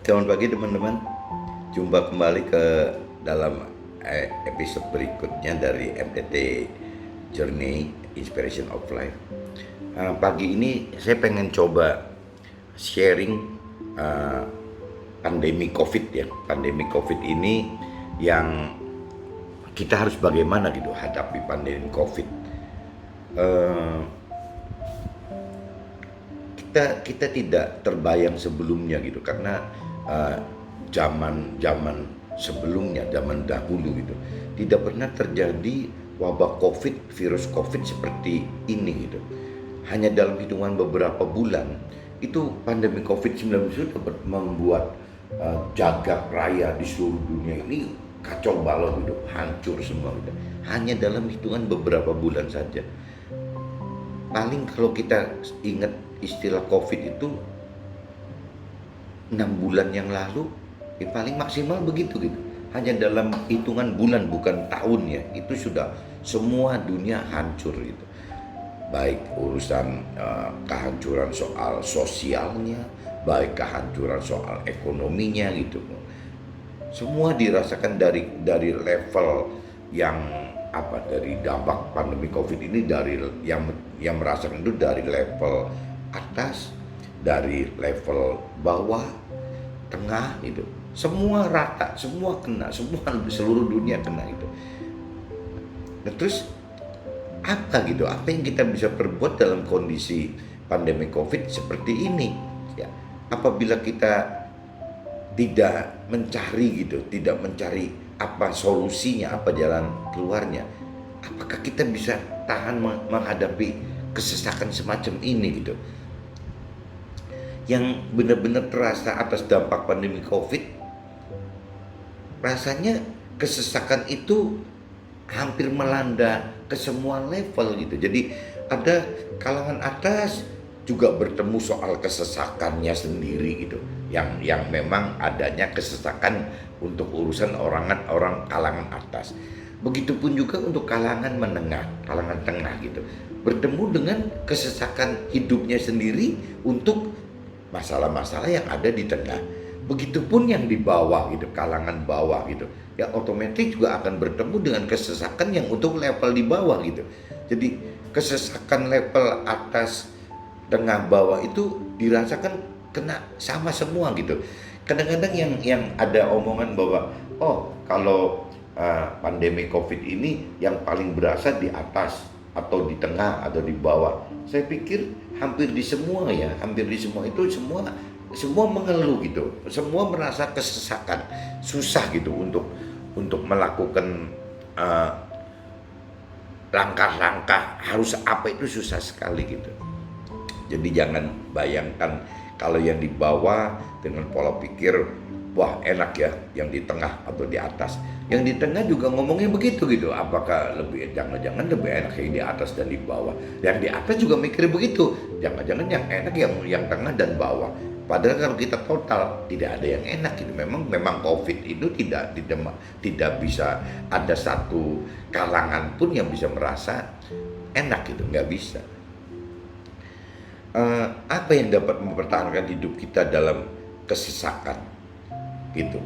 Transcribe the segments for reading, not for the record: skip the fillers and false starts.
Selamat pagi teman-teman. Jumpa kembali ke dalam episode berikutnya dari MTT Journey Inspiration of Life. Pagi ini saya pengen coba sharing uh, pandemi COVID ya. Pandemi COVID ini yang kita harus bagaimana gitu hadapi pandemi COVID. Uh, kita tidak terbayang sebelumnya gitu karena zaman sebelumnya, zaman dahulu gitu tidak pernah terjadi wabah COVID, virus COVID seperti ini gitu. Hanya dalam hitungan beberapa bulan itu pandemi COVID-19 itu dapat membuat jagat raya di seluruh dunia ini kacau balau gitu, hancur semua gitu. Hanya dalam hitungan beberapa bulan saja. Paling kalau kita ingat istilah COVID itu 6 bulan yang lalu, paling maksimal begitu gitu. Hanya dalam hitungan bulan bukan tahun ya, itu sudah semua dunia hancur gitu. Baik urusan kehancuran soal sosialnya, baik kehancuran soal ekonominya gitu. Semua dirasakan dari level yang dari dampak pandemi COVID ini, dari yang merasakan itu dari level atas, dari level bawah, tengah itu. Semua rata, semua kena, semua seluruh dunia kena itu. Nah, terus apa gitu? Apa yang kita bisa perbuat dalam kondisi pandemi COVID seperti ini? Ya, apabila kita tidak mencari gitu, tidak mencari apa solusinya, apa jalan keluarnya, apakah kita bisa tahan menghadapi kesesakan semacam ini gitu, yang benar-benar terasa atas dampak pandemi COVID. Rasanya kesesakan itu hampir melanda ke semua level gitu. Jadi ada kalangan atas juga bertemu soal kesesakannya sendiri gitu, yang memang adanya kesesakan untuk urusan orang kalangan atas. Begitupun juga untuk kalangan menengah, kalangan tengah gitu, bertemu dengan kesesakan hidupnya sendiri untuk masalah-masalah yang ada di tengah. Begitupun yang di bawah gitu, kalangan bawah gitu, ya otomatis juga akan bertemu dengan kesesakan yang untuk level di bawah gitu. Jadi kesesakan level atas, tengah, bawah itu dirasakan kena sama semua gitu. Kadang-kadang yang ada omongan bahwa kalau pandemi COVID ini yang paling berasa di atas atau di tengah atau di bawah. Saya pikir hampir di semua ya, hampir di semua itu semua mengeluh gitu, semua merasa kesesakan, susah gitu untuk melakukan langkah-langkah harus apa itu susah sekali gitu. Jadi jangan bayangkan kalau yang di bawah dengan pola pikir wah enak ya yang di tengah atau di atas. Yang di tengah juga ngomongnya begitu gitu. Apakah jangan-jangan lebih enak yang di atas dan di bawah. Yang di atas juga mikir begitu. Jangan-jangan yang enak yang tengah dan bawah. Padahal kalau kita total tidak ada yang enak gitu. Memang COVID itu tidak bisa ada satu kalangan pun yang bisa merasa enak gitu, nggak bisa. Apa yang dapat mempertahankan hidup kita dalam kesesakan gitu,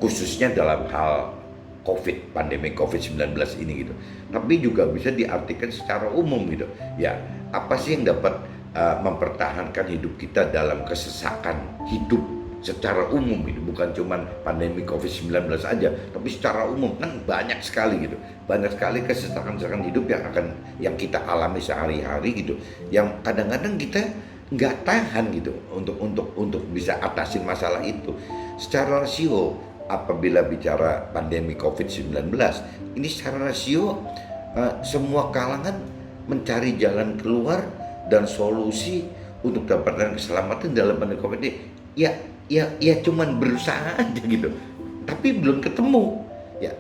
khususnya dalam hal COVID, pandemi COVID-19 ini gitu. Tapi juga bisa diartikan secara umum gitu. Ya, apa sih yang dapat mempertahankan hidup kita dalam kesesakan hidup secara umum gitu, bukan cuman pandemi COVID-19 aja, tapi secara umum kan banyak sekali gitu. Banyak sekali kesesakan hidup yang kita alami sehari-hari gitu, yang kadang-kadang kita nggak tahan gitu untuk bisa atasin masalah itu. Secara rasio, apabila bicara pandemi COVID-19 ini secara rasio, semua kalangan mencari jalan keluar dan solusi untuk dapatkan keselamatan dalam pandemi COVID ini. Ya cuman berusaha aja gitu, tapi belum ketemu ya,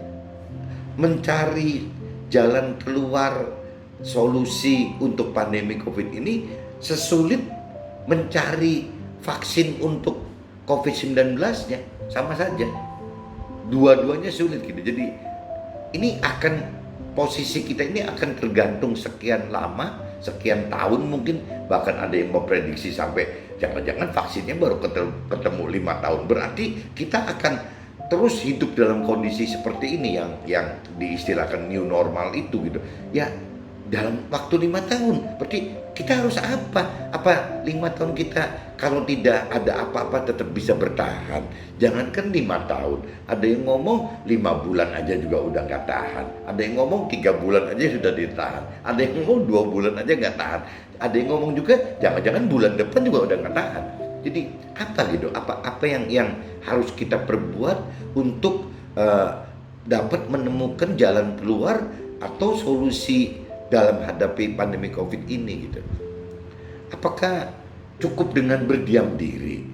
mencari jalan keluar solusi untuk pandemi COVID ini sesulit mencari vaksin untuk COVID-19-nya, sama saja. Dua-duanya sulit gitu. Jadi ini posisi kita ini akan tergantung sekian lama, sekian tahun mungkin, bahkan ada yang memprediksi sampai jangan-jangan vaksinnya baru ketemu 5 tahun, berarti kita akan terus hidup dalam kondisi seperti ini yang diistilahkan new normal itu gitu ya, dalam waktu 5 tahun. Berarti kita harus apa 5 tahun kita kalau tidak ada apa-apa tetap bisa bertahan? Jangankan 5 tahun, ada yang ngomong 5 bulan aja juga udah nggak tahan, ada yang ngomong 3 bulan aja sudah ditahan, ada yang ngomong 2 bulan aja nggak tahan, ada yang ngomong juga jangan-jangan bulan depan juga udah nggak tahan. Jadi apa gitu? Apa yang harus kita perbuat untuk dapat menemukan jalan keluar atau solusi dalam hadapi pandemi COVID ini gitu? Apakah cukup dengan berdiam diri?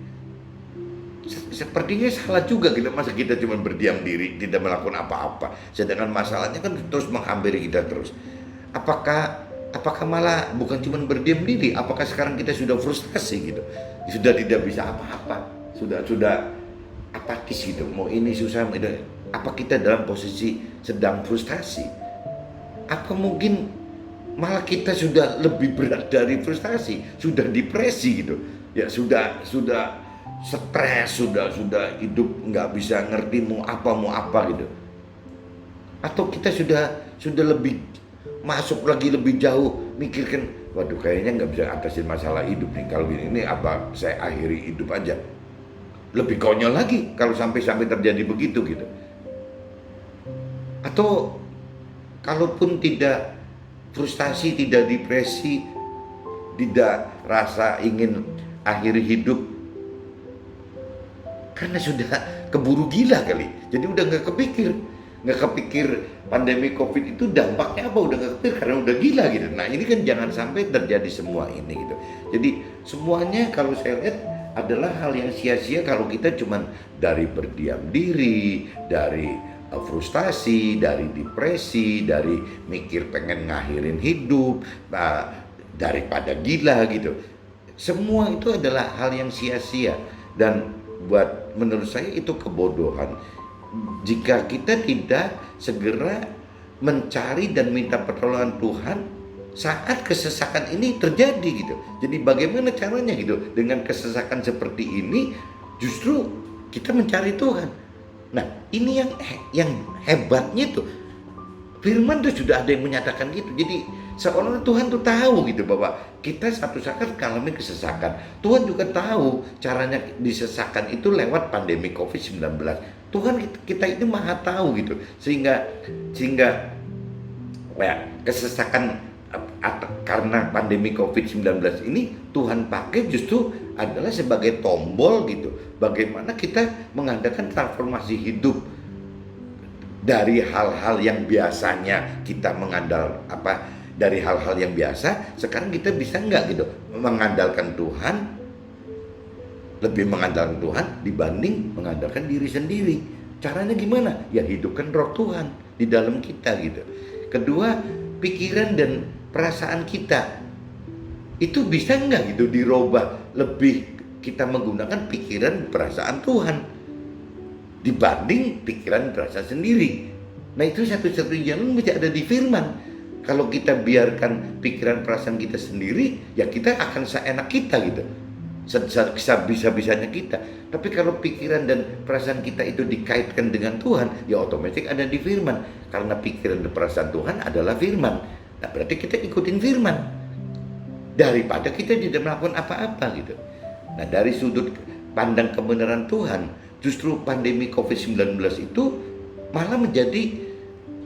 Sepertinya salah juga gitu, masa kita cuma berdiam diri tidak melakukan apa-apa, sedangkan masalahnya kan terus menghampiri kita terus. Apakah malah bukan cuma berdiam diri? Apakah sekarang kita sudah frustasi gitu? Sudah tidak bisa apa-apa, sudah apatis gitu. Mau ini susah, apa kita dalam posisi sedang frustasi? Apa mungkin malah kita sudah lebih berat dari frustasi, sudah depresi gitu? Ya sudah stres, sudah hidup nggak bisa ngerti mau apa gitu. Atau kita sudah lebih masuk lagi lebih jauh, mikirkan, waduh kayaknya nggak bisa atasin masalah hidup nih, kalau ini apa saya akhiri hidup aja. Lebih konyol lagi kalau sampai terjadi begitu gitu. Atau kalaupun tidak frustasi, tidak depresi, tidak rasa ingin akhiri hidup, karena sudah keburu gila kali, jadi udah nggak kepikir pandemi COVID itu dampaknya apa, udah nggak kepikir karena udah gila gitu. Nah ini kan jangan sampai terjadi semua ini gitu. Jadi semuanya kalau saya lihat adalah hal yang sia-sia kalau kita cuman dari berdiam diri, dari frustasi, dari depresi, dari mikir pengen ngakhirin hidup, daripada gila gitu. Semua itu adalah hal yang sia-sia, dan menurut saya itu kebodohan jika kita tidak segera mencari dan minta pertolongan Tuhan saat kesesakan ini terjadi gitu. Jadi bagaimana caranya gitu? Dengan kesesakan seperti ini justru kita mencari Tuhan. Nah, ini yang hebatnya tuh. Firman tuh sudah ada yang menyatakan gitu. Jadi seolah-olah Tuhan tuh tahu gitu bahwa kita satu saat mengalami kesesakan. Tuhan juga tahu caranya disesakan itu lewat pandemi COVID-19. Tuhan kita itu maha tahu gitu. Sehingga ya, kesesakan karena pandemi COVID-19 ini Tuhan pakai justru adalah sebagai tombol gitu. Bagaimana kita mengadakan transformasi hidup dari hal-hal yang biasanya kita dari hal-hal yang biasa, sekarang kita bisa nggak gitu mengandalkan Tuhan, lebih mengandalkan Tuhan dibanding mengandalkan diri sendiri. Caranya gimana? Ya hidupkan roh Tuhan di dalam kita gitu. Kedua, pikiran dan perasaan kita itu bisa nggak gitu dirubah, lebih kita menggunakan pikiran perasaan Tuhan dibanding pikiran perasaan sendiri. Nah itu satu-satunya jalan mesti ada di firman. Kalau kita biarkan pikiran perasaan kita sendiri, ya kita akan seenak kita gitu, bisa-bisanya kita. Tapi kalau pikiran dan perasaan kita itu dikaitkan dengan Tuhan, ya otomatis ada di firman. Karena pikiran dan perasaan Tuhan adalah firman. Nah berarti kita ikutin firman daripada kita tidak melakukan apa-apa gitu. Nah dari sudut pandang kebenaran Tuhan, justru pandemi COVID-19 itu malah menjadi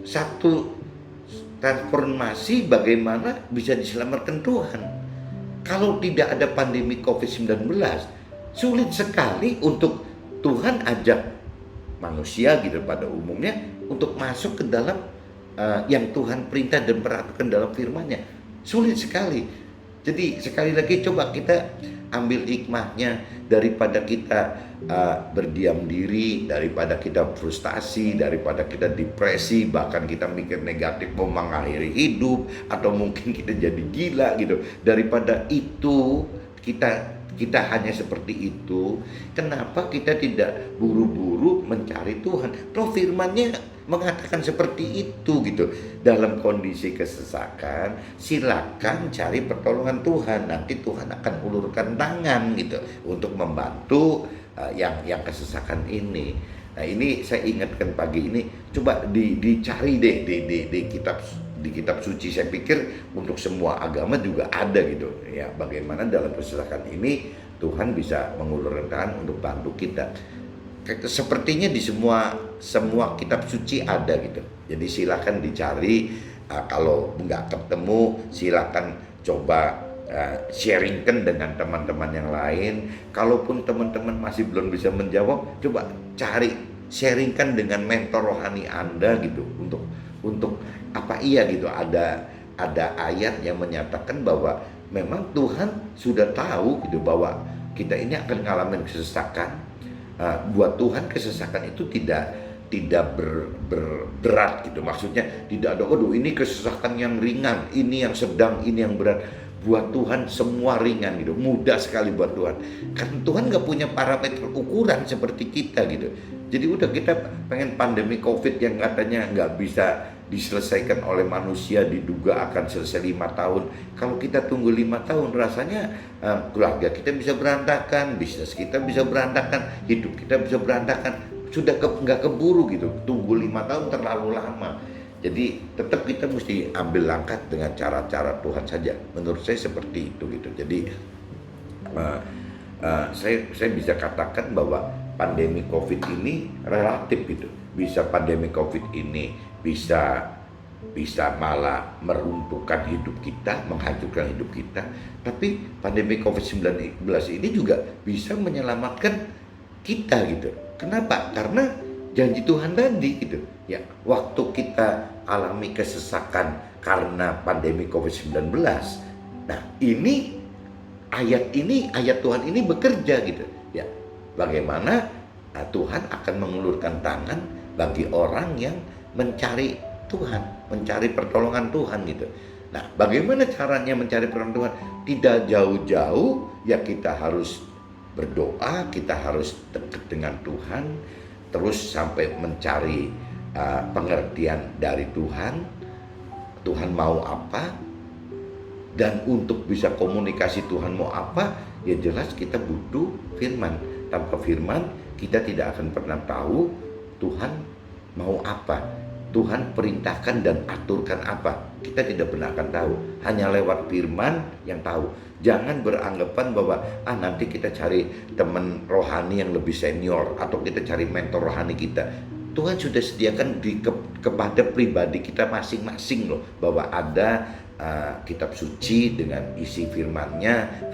satu transformasi bagaimana bisa diselamatkan Tuhan. Kalau tidak ada pandemi COVID-19, sulit sekali untuk Tuhan ajak manusia gitu pada umumnya untuk masuk ke dalam yang Tuhan perintah dan perhatikan dalam firman-Nya. Sulit sekali. Jadi sekali lagi coba kita ambil hikmahnya, daripada kita berdiam diri, daripada kita frustasi, daripada kita depresi, bahkan kita mikir negatif mau mengakhiri hidup, atau mungkin kita jadi gila gitu. Daripada itu kita kita hanya seperti itu, kenapa kita tidak buru-buru mencari Tuhan? Toh firman-Nya mengatakan seperti itu gitu. Dalam kondisi kesesakan, silakan cari pertolongan Tuhan. Nanti Tuhan akan ulurkan tangan gitu untuk membantu yang kesesakan ini. Nah, ini saya ingatkan pagi ini, coba dicari deh di kitab suci. Saya pikir untuk semua agama juga ada gitu ya, bagaimana dalam kesesakan ini Tuhan bisa mengulurkan tangan untuk bantu kita. Sepertinya di semua kitab suci ada gitu. Jadi silakan dicari, kalau nggak ketemu silakan coba sharingkan dengan teman-teman yang lain. Kalaupun teman-teman masih belum bisa menjawab, coba cari sharingkan dengan mentor rohani Anda gitu, untuk apa iya gitu, ada ayat yang menyatakan bahwa memang Tuhan sudah tahu gitu bahwa kita ini akan ngalamin kesesakan. Buat Tuhan kesesakan itu tidak berat gitu, maksudnya tidak ada aduh ini kesesakan yang ringan, ini yang sedang, ini yang berat. Buat Tuhan semua ringan gitu, mudah sekali buat Tuhan, karena Tuhan nggak punya parameter ukuran seperti kita gitu. Jadi udah, kita pengen pandemi COVID yang katanya nggak bisa diselesaikan oleh manusia, diduga akan selesai 5 tahun. Kalau kita tunggu 5 tahun rasanya keluarga kita bisa berantakan, bisnis kita bisa berantakan, hidup kita bisa berantakan. Sudah nggak keburu gitu, tunggu 5 tahun terlalu lama. Jadi tetap kita mesti ambil langkah dengan cara-cara Tuhan saja. Menurut saya seperti itu gitu. Jadi saya bisa katakan bahwa pandemi COVID ini relatif gitu. Bisa pandemi COVID ini bisa malah meruntuhkan hidup kita, menghancurkan hidup kita. Tapi pandemi COVID-19 ini juga bisa menyelamatkan kita gitu. Kenapa? Karena janji Tuhan tadi gitu ya, waktu kita alami kesesakan karena pandemi COVID-19, nah ini ayat Tuhan ini bekerja gitu ya, bagaimana Tuhan akan mengulurkan tangan bagi orang yang mencari Tuhan, mencari pertolongan Tuhan gitu. Nah, bagaimana caranya mencari pertolongan Tuhan? Tidak jauh-jauh ya, kita harus berdoa, kita harus dekat dengan Tuhan, terus sampai mencari pengertian dari Tuhan. Tuhan mau apa, dan untuk bisa komunikasi Tuhan mau apa, ya jelas kita butuh firman. Tanpa firman kita tidak akan pernah tahu Tuhan mau apa, Tuhan perintahkan dan aturkan apa. Kita tidak pernah akan tahu, hanya lewat firman yang tahu. Jangan beranggapan bahwa nanti kita cari teman rohani yang lebih senior, atau kita cari mentor rohani kita. Tuhan sudah sediakan kepada pribadi kita masing-masing loh, bahwa ada kitab suci dengan isi firmannya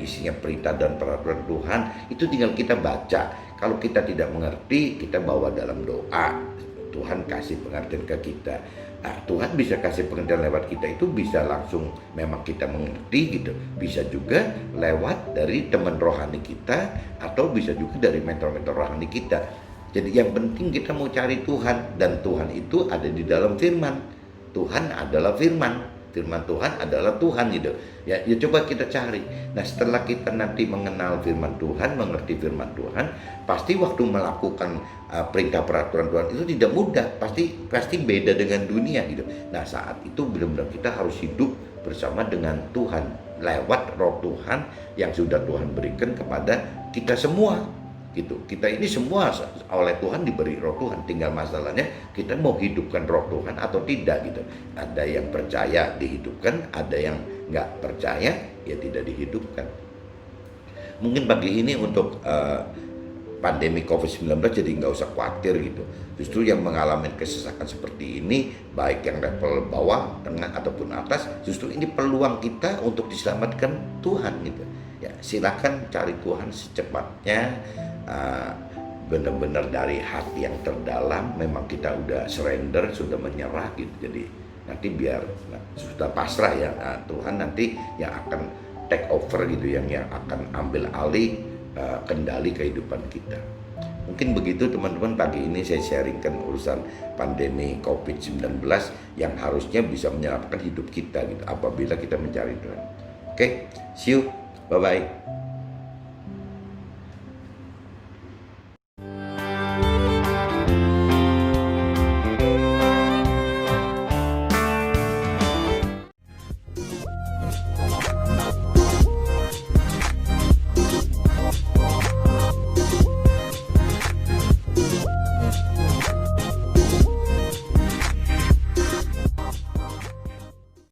isinya perintah dan peraturan Tuhan. Itu tinggal kita baca. Kalau kita tidak mengerti, kita bawa dalam doa, Tuhan kasih pengertian ke kita. Nah, Tuhan bisa kasih pengertian lewat kita, itu bisa langsung memang kita mengerti gitu. Bisa juga lewat dari teman rohani kita, atau bisa juga dari mentor-mentor rohani kita. Jadi yang penting kita mau cari Tuhan, dan Tuhan itu ada di dalam firman. Tuhan adalah firman. Firman Tuhan adalah Tuhan gitu. Ya coba kita cari. Nah, setelah kita nanti mengenal firman Tuhan, mengerti firman Tuhan, pasti waktu melakukan perintah peraturan Tuhan itu tidak mudah, pasti beda dengan dunia gitu. Nah, saat itu benar-benar kita harus hidup bersama dengan Tuhan lewat Roh Tuhan yang sudah Tuhan berikan kepada kita semua gitu. Kita ini semua oleh Tuhan diberi Roh Tuhan, tinggal masalahnya kita mau hidupkan Roh Tuhan atau tidak gitu. Ada yang percaya dihidupkan, ada yang nggak percaya ya tidak dihidupkan. Mungkin pagi ini untuk pandemi COVID-19 jadi nggak usah khawatir gitu. Justru yang mengalami kesesakan seperti ini, baik yang level bawah, tengah ataupun atas, justru ini peluang kita untuk diselamatkan Tuhan gitu. Ya silakan cari Tuhan secepatnya, benar-benar dari hati yang terdalam. Memang kita udah surrender, sudah menyerah gitu. Jadi nanti biar sudah pasrah ya, Tuhan nanti yang akan take over gitu, yang akan ambil alih kendali kehidupan kita. Mungkin begitu teman-teman, pagi ini saya sharingkan urusan pandemi COVID-19 yang harusnya bisa menyelamatkan hidup kita gitu apabila kita mencari Tuhan. Oke, see you, bye-bye.